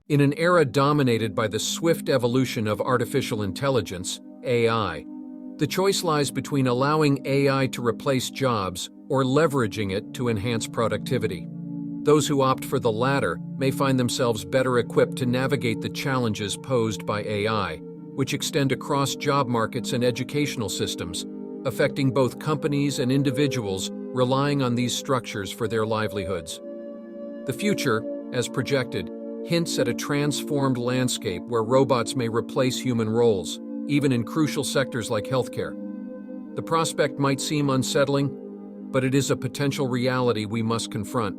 In an era dominated by the swift evolution of artificial intelligence, AI, the choice lies between allowing AI to replace jobs or leveraging it to enhance productivity. Those who opt for the latter may find themselves better equipped to navigate the challenges posed by AI, which extend across job markets and educational systems, affecting both companies and individuals relying on these structures for their livelihoods. The future, as projected, hints at a transformed landscape where robots may replace human roles, even in crucial sectors like healthcare. The prospect might seem unsettling, but it is a potential reality we must confront.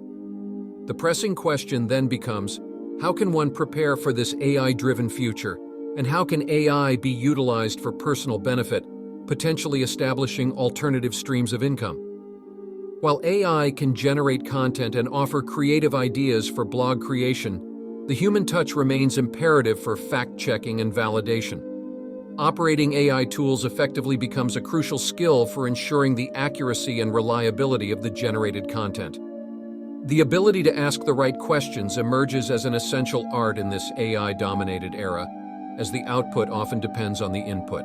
The pressing question then becomes, how can one prepare for this AI-driven future, and how can AI be utilized for personal benefit, potentially establishing alternative streams of income? While AI can generate content and offer creative ideas for blog creation, the human touch remains imperative for fact-checking and validation. Operating AI tools effectively becomes a crucial skill for ensuring the accuracy and reliability of the generated content. The ability to ask the right questions emerges as an essential art in this AI-dominated era, as the output often depends on the input.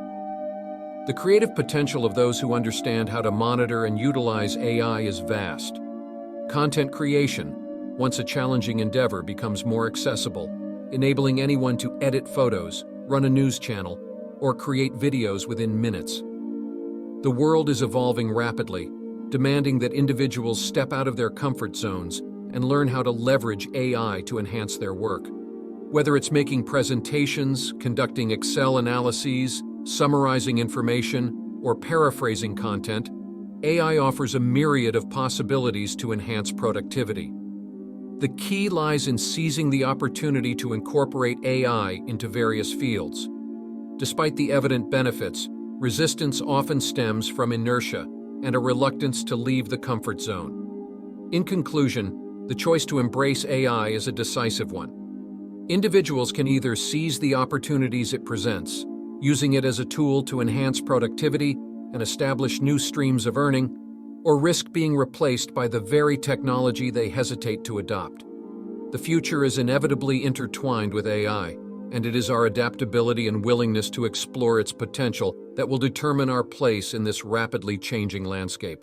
The creative potential of those who understand how to monitor and utilize AI is vast. Content creation, once a challenging endeavor, becomes more accessible, enabling anyone to edit photos, run a news channel, or create videos within minutes. The world is evolving rapidly, demanding that individuals step out of their comfort zones and learn how to leverage AI to enhance their work. Whether it's making presentations, conducting Excel analyses, summarizing information, or paraphrasing content, AI offers a myriad of possibilities to enhance productivity. The key lies in seizing the opportunity to incorporate AI into various fields. Despite the evident benefits, resistance often stems from inertia and a reluctance to leave the comfort zone. In conclusion, the choice to embrace AI is a decisive one. Individuals can either seize the opportunities it presents, using it as a tool to enhance productivity and establish new streams of earning, or risk being replaced by the very technology they hesitate to adopt. The future is inevitably intertwined with AI, and it is our adaptability and willingness to explore its potential that will determine our place in this rapidly changing landscape.